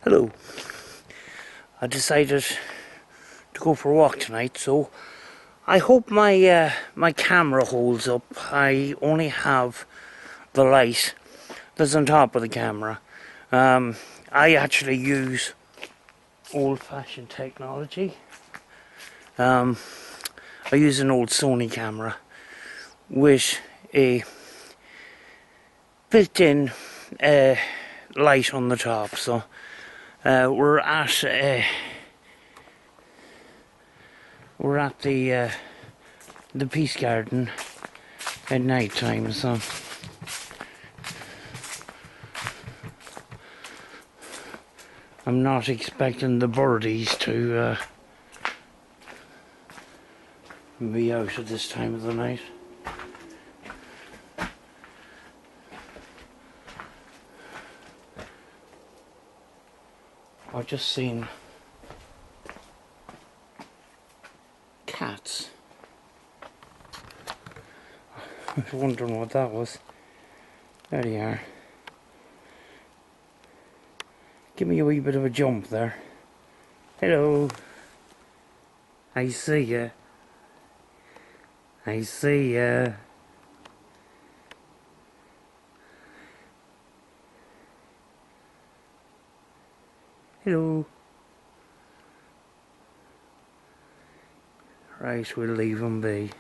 Hello. I decided to go for a walk tonight, so I hope my camera holds up. I only have the light that's on top of the camera. I actually use old-fashioned technology. I use an old Sony camera with a built-in light on the top. So we're at the Peace Garden at night time, so I'm not expecting the birdies to be out at this time of the night. I've just seen cats. I was wondering what that was. There they are. Give me a wee bit of a jump there. Hello. I see ya. I see ya. Hello. Right, we'll leave them be.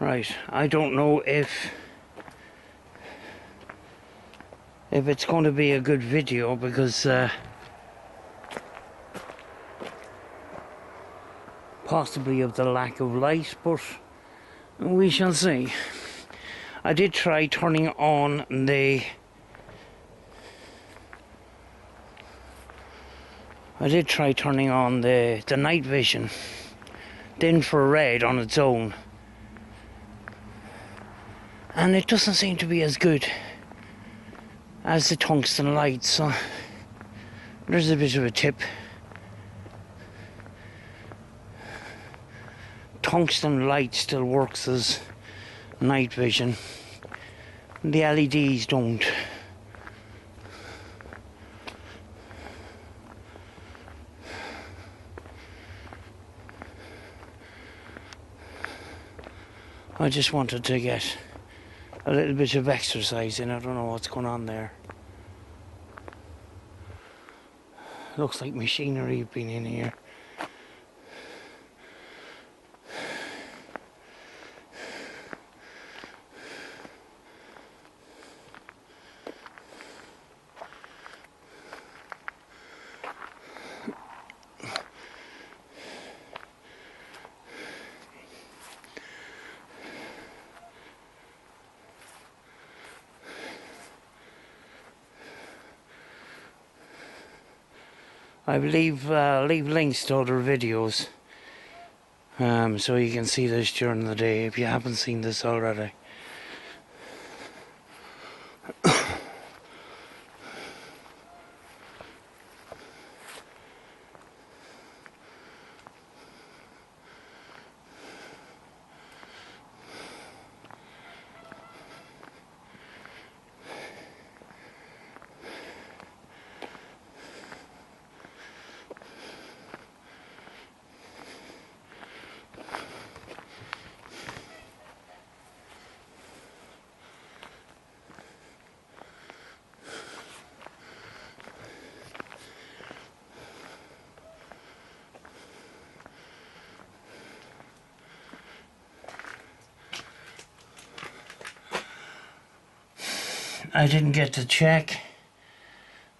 Right, I don't know if it's going to be a good video because possibly of the lack of light, but we shall see. I did try turning on the night vision, the infrared on its own, and it doesn't seem to be as good as the tungsten light, so there's a bit of a tip. Tungsten light still works as night vision. The LEDs don't. I just wanted to get a little bit of exercise in. I don't know what's going on there. Looks like machinery been in here. I leave links to other videos so you can see this during the day if you haven't seen this already. I didn't get to check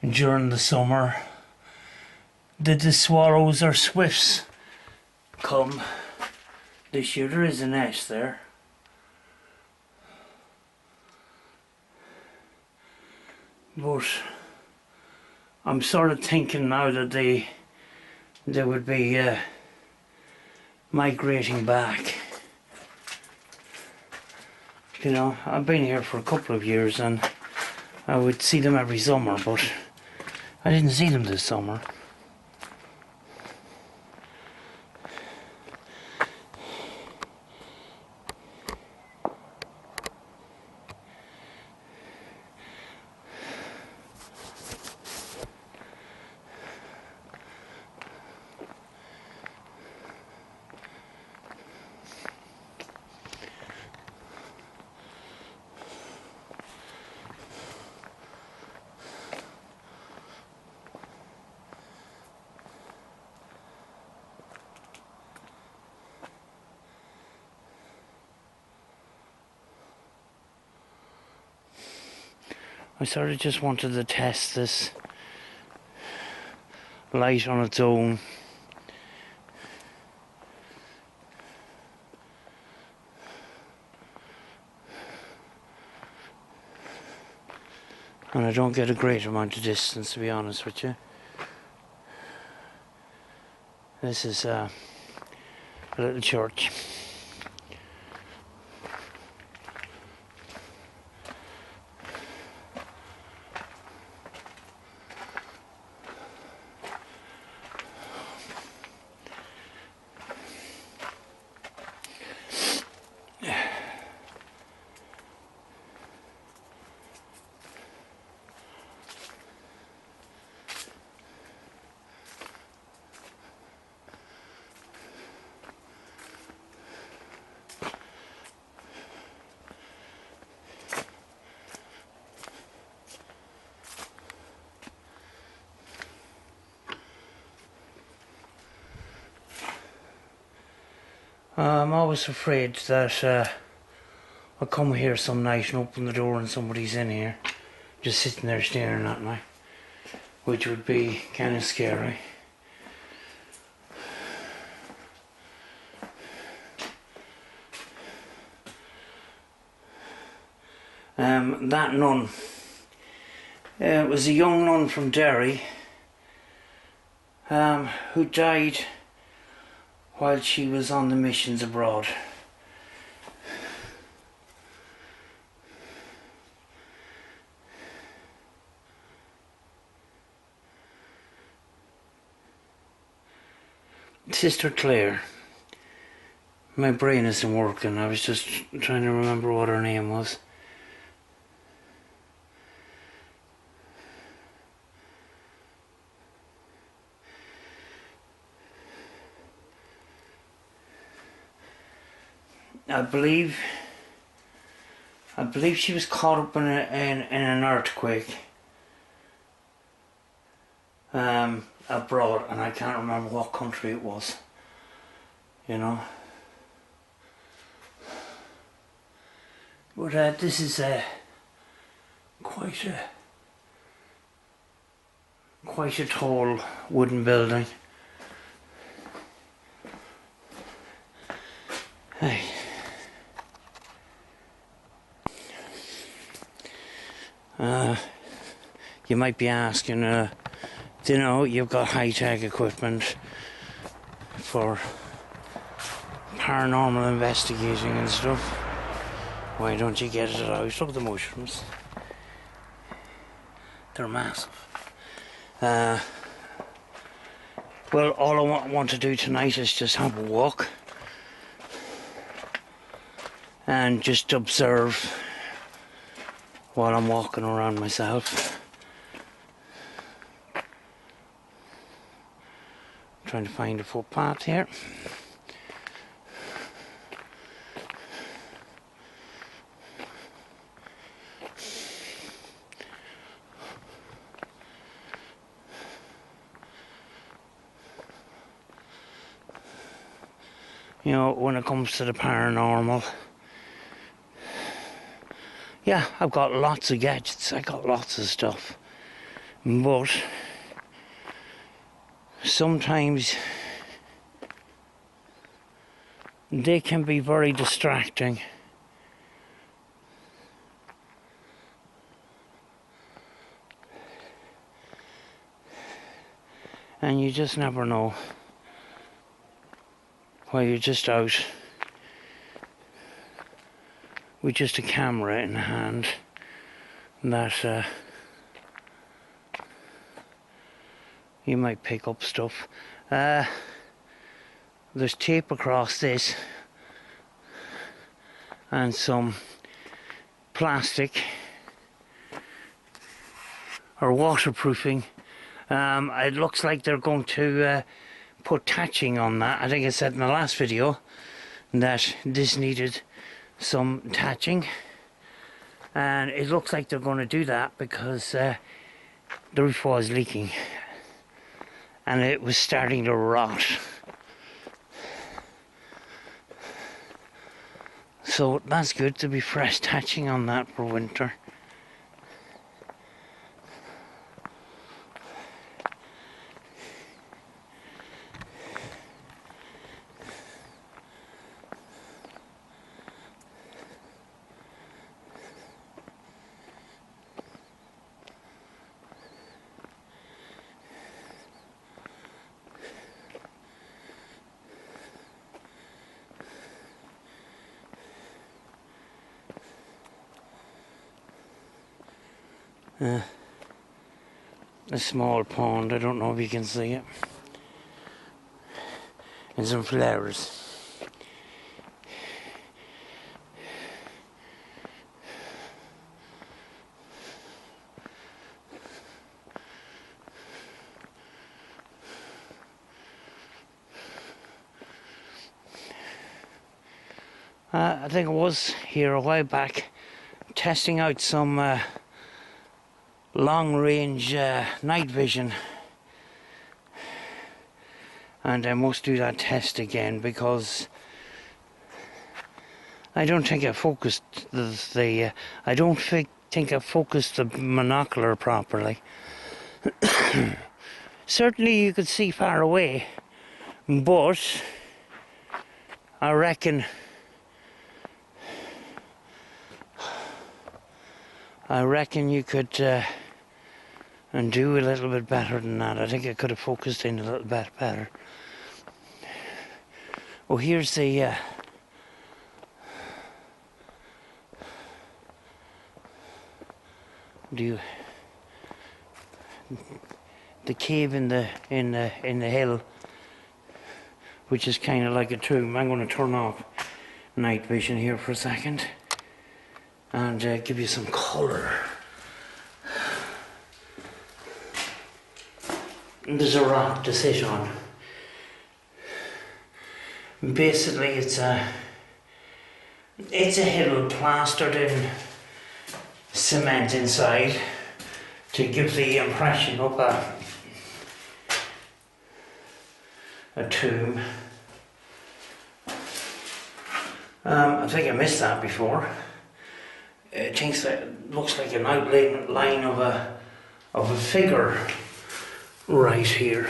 during the summer. Did the swallows or swifts come this year? There is a nest there. But I'm sort of thinking now that they would be migrating back. You know, I've been here for a couple of years and I would see them every summer, but I didn't see them this summer. I sort of just wanted to test this light on its own. And I don't get a great amount of distance, to be honest with you. This is a little church. I'm always afraid that I'll come here some night and open the door and somebody's in here, just sitting there staring at me, which would be kind of scary. That nun, it was a young nun from Derry who died while she was on the missions abroad. Sister Claire. My brain isn't working. I was just trying to remember what her name was. I believe she was caught up in an earthquake abroad, and I can't remember what country it was, you know. But this is quite a tall wooden building. Hey. You might be asking, you know, you've got high-tech equipment for paranormal investigating and stuff. Why don't you get it out? Look at the mushrooms. They're massive. Well, all I want to do tonight is just have a walk and just observe while I'm walking around myself. Trying to find a footpath here. You know, when it comes to the paranormal, yeah, I've got lots of gadgets, I got lots of stuff, but sometimes they can be very distracting. And you just never know while you're just out with just a camera in hand that you might pick up stuff. There's tape across this and some plastic or waterproofing. It looks like they're going to put thatching on that. I think I said in the last video that this needed some thatching, and it looks like they're going to do that because the roof was leaking and it was starting to rot. So that's good to be fresh thatching on that for winter. a small pond. I don't know if you can see it. And some flowers. I think I was here a while back testing out some long range night vision, and I must do that test again because I don't think I focused the I don't think I focused the monocular properly. Certainly you could see far away, but I reckon you could and do a little bit better than that. I think I could have focused in a little bit better. Oh, here's the cave in the hill, which is kind of like a tomb. I'm going to turn off night vision here for a second and give you some colour. There's a rock to sit on. Basically, it's a hill plastered in cement inside to give the impression of a tomb. I think I missed that before. It looks like an outline of a figure right here.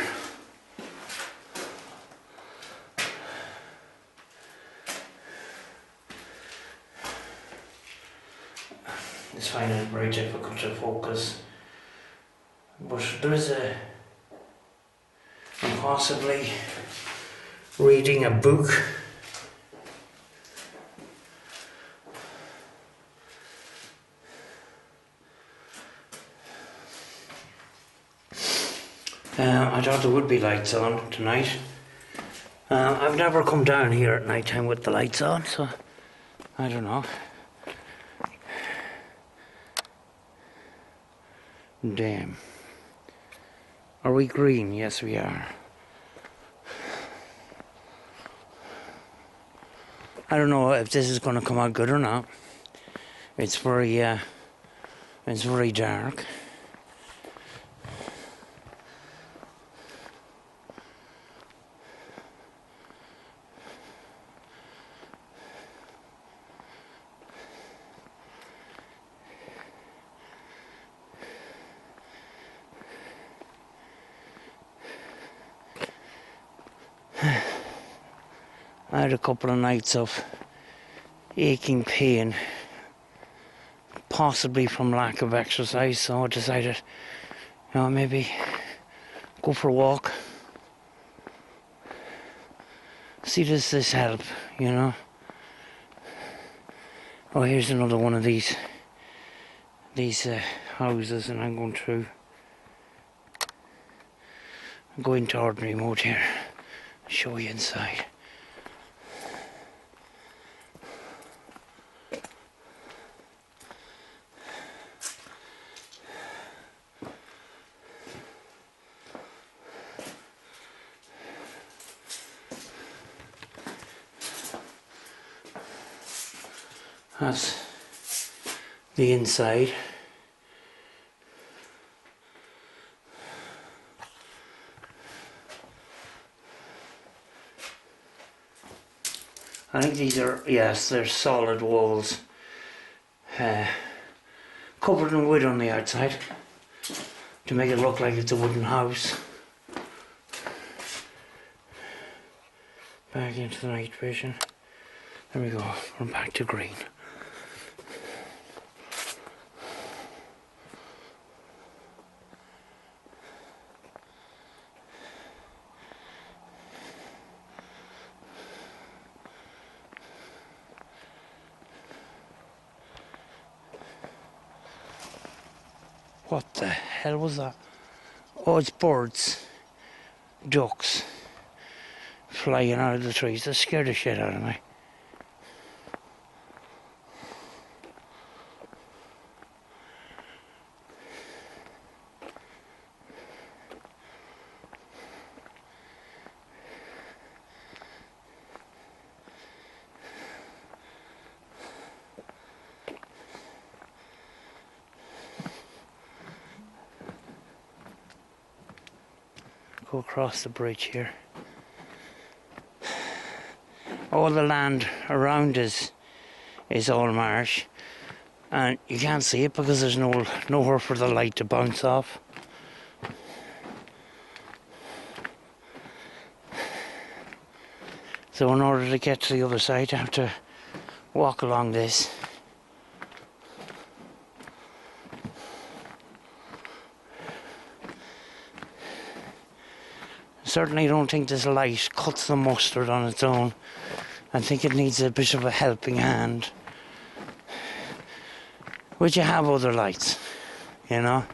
It's finding it very difficult to focus, but there is I'm possibly reading a book. I thought there would be lights on tonight. I've never come down here at night time with the lights on, so I don't know. Damn. Are we green? Yes, we are. I don't know if this is going to come out good or not. It's very dark. I had a couple of nights of aching pain, possibly from lack of exercise, so I decided, maybe go for a walk. See, does this help, Oh, here's another one of these houses, and I'm going through. I'm going to ordinary mode here. Show you inside. That's the inside. I think these are, yes, they're solid walls, covered in wood on the outside to make it look like it's a wooden house. Back into the night vision. There we go, we're back to green. What the hell was that? Oh, it's birds. Ducks. Flying out of the trees. That scared the shit out of me. Go across the bridge here. All the land around us is all marsh, and you can't see it because there's nowhere for the light to bounce off. So in order to get to the other side I have to walk along this. Certainly don't think this light cuts the mustard on its own. I think it needs a bit of a helping hand. Which you have other lights, you know.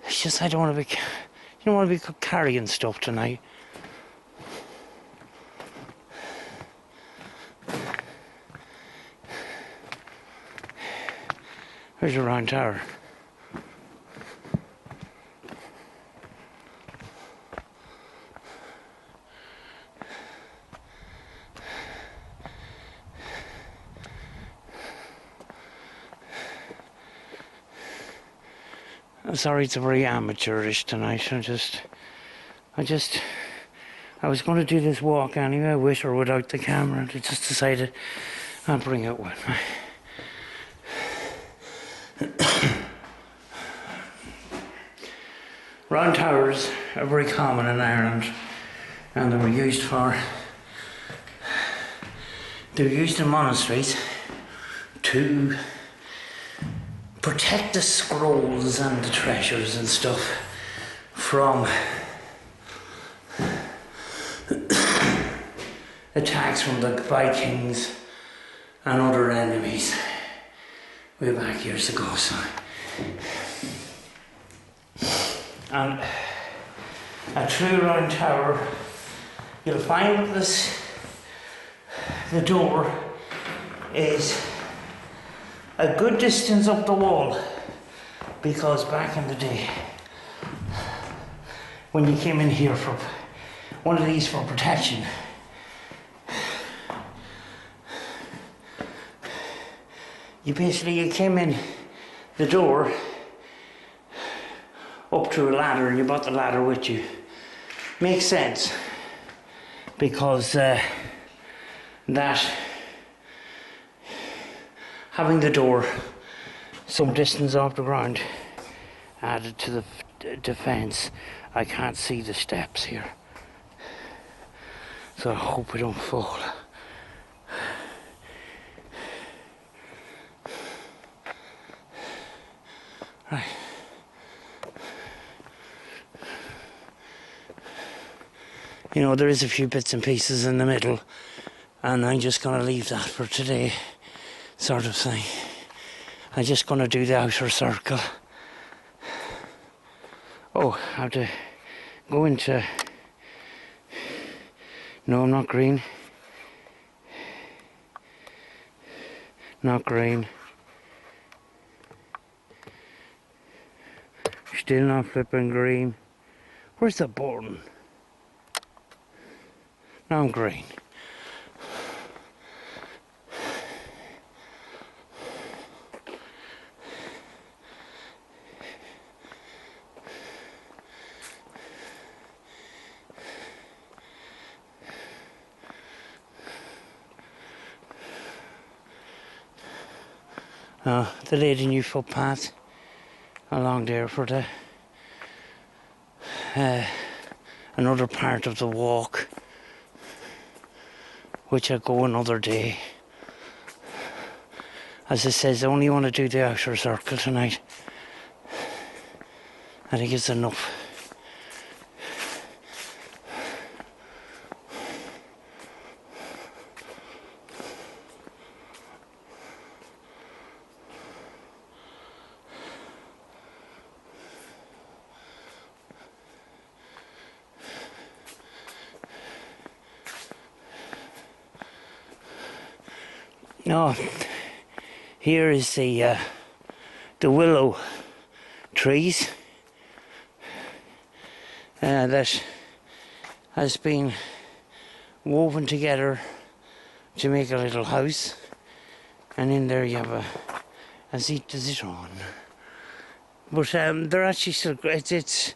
It's just I don't want to be, you don't want to be carrying stuff tonight. There's a round tower. I'm sorry it's very amateurish tonight. I was going to do this walk anyway, with or without the camera. I just decided I'll bring it with me. Round towers are very common in Ireland, and they were used in monasteries to protect the scrolls and the treasures and stuff from attacks from the Vikings and other enemies way back years ago. So, and a true round tower, you'll find this, the door is a good distance up the wall, because back in the day when you came in here for one of these for protection, you came in the door up through a ladder, and you brought the ladder with you. Makes sense, because that having the door some distance off the ground added to the defence. I can't see the steps here, so I hope I don't fall. Right. You know, there is a few bits and pieces in the middle, and I'm just going to leave that for today, sort of thing. I'm just going to do the outer circle. Oh, I have to go into... No, I'm not green. Not green. Still not flipping green. Where's the button? Now I'm green. The lady new footpath along there for the another part of the walk, which I'll go another day. As it says, I only want to do the outer circle tonight. I think it's enough. No, here is the willow trees that has been woven together to make a little house, and in there you have a seat on. But they're actually still, it's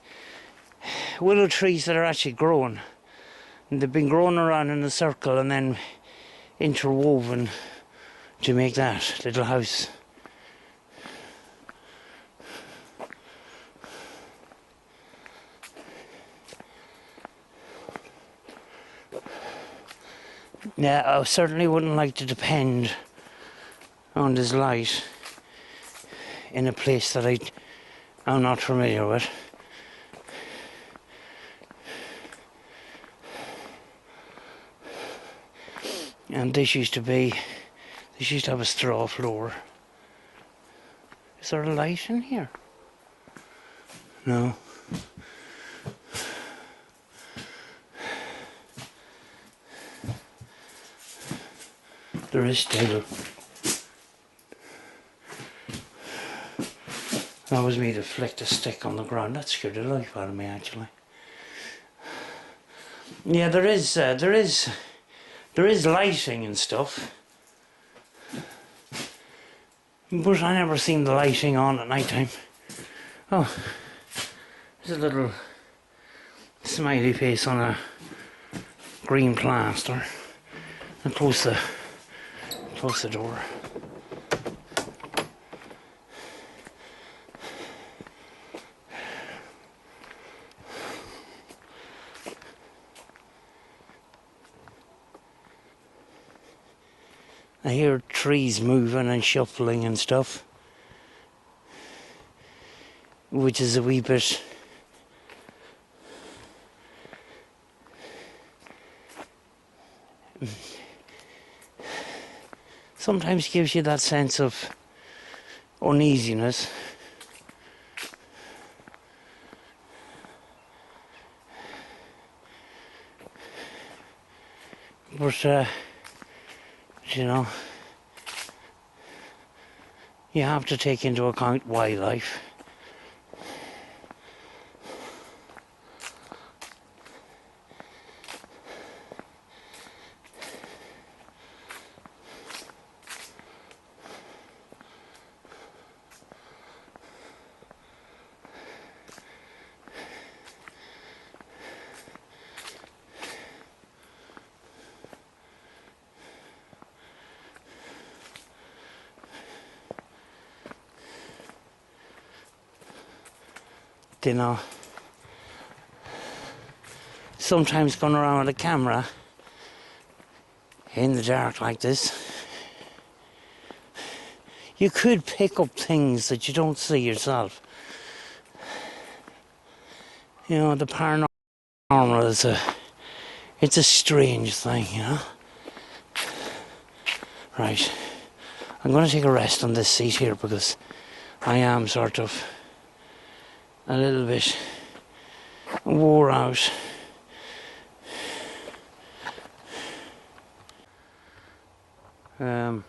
willow trees that are actually growing. And they've been growing around in a circle and then interwoven to make that little house. Now, I certainly wouldn't like to depend on this light in a place that I'm not familiar with. And this used to have a straw floor. Is there a light in here? No. There is still. That was me that flicked a stick on the ground. That scared the life out of me, actually. Yeah, there is lighting and stuff, but I never seen the lighting on at night time. Oh, there's a little smiley face on a green plaster. And close the door. I hear trees moving and shuffling and stuff, which is a wee bit sometimes gives you that sense of uneasiness. But you know, you have to take into account wildlife. You know, sometimes going around with a camera in the dark like this, you could pick up things that you don't see yourself. You know, the paranormal is it's a strange thing, you know. Right, I'm going to take a rest on this seat here because I am sort of a little bit wore out. I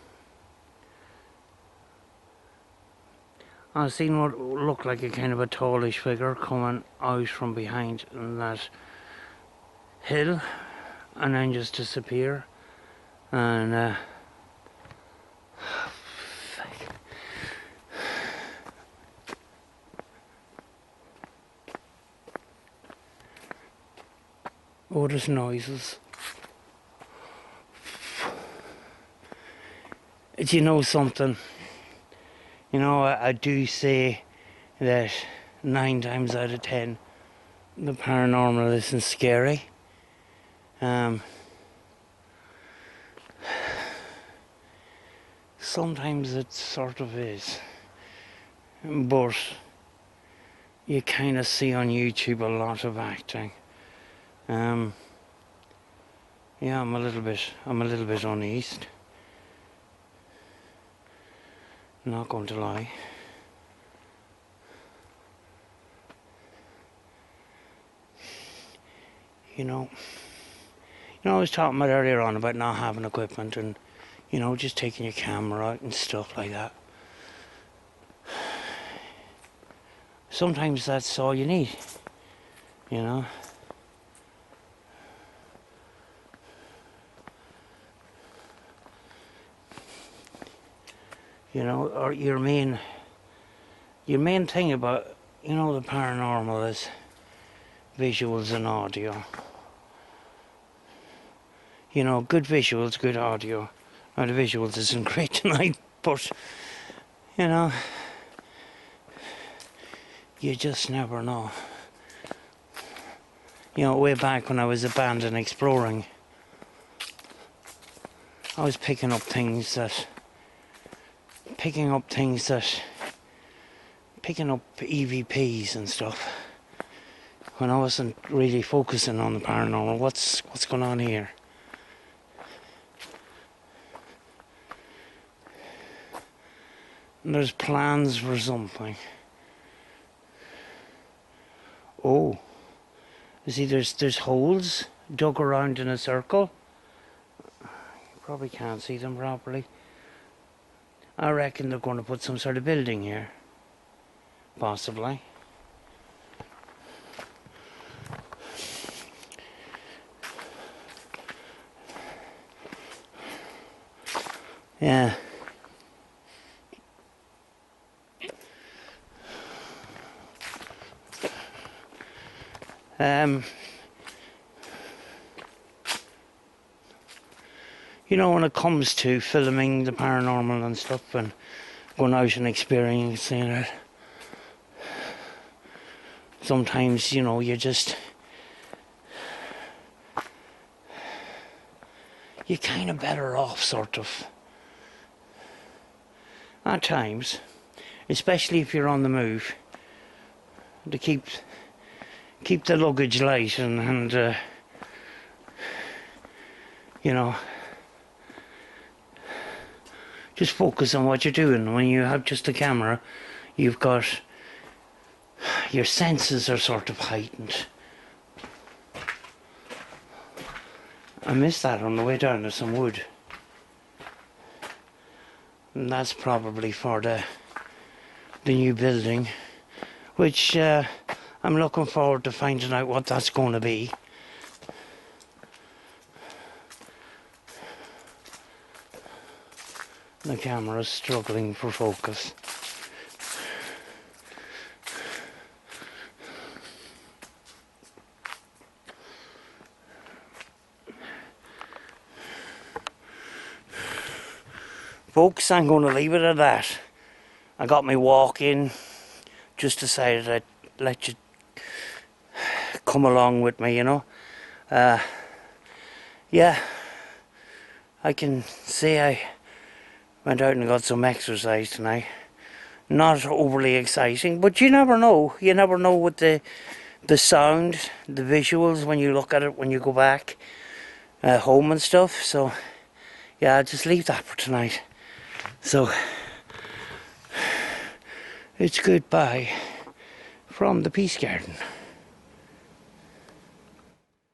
seen what looked like a kind of a tallish figure coming out from behind that hill and then just disappear, and oh, there's noises. Do you know something? You know, I do say that 9 times out of 10 the paranormal isn't scary. Sometimes it sort of is, but you kind of see on YouTube a lot of acting. Yeah, I'm a little bit uneased. Not going to lie. You know, I was talking about earlier on about not having equipment, and You know, just taking your camera out and stuff like that. Sometimes that's all you need, you know. You know, or your main thing about, you know, the paranormal is visuals and audio. You know, good visuals, good audio. Now the visuals isn't great tonight, but, you know, you just never know. You know, way back when I was abandoned exploring, I was picking up EVPs and stuff, when I wasn't really focusing on the paranormal. What's going on here? And there's plans for something. Oh, you see, there's holes dug around in a circle. You probably can't see them properly. I reckon they're going to put some sort of building here. Possibly. Yeah. You know, when it comes to filming the paranormal and stuff and going out and experiencing it, sometimes, you know, you're kind of better off, sort of, at times, especially if you're on the move, to keep the luggage light and you know, just focus on what you're doing. When you have just a camera, you've got, your senses are sort of heightened. I missed that on the way down to some wood. And that's probably for the new building, which I'm looking forward to finding out what that's going to be. The camera's struggling for focus. Folks, I'm going to leave it at that. I got my walk in. Just decided I'd let you come along with me, you know. Yeah, I can say I went out and got some exercise tonight. Not overly exciting, but you never know. You never know with the sound, the visuals, when you look at it, when you go back home and stuff. So, yeah, I'll just leave that for tonight. So, it's goodbye from the Peace Garden.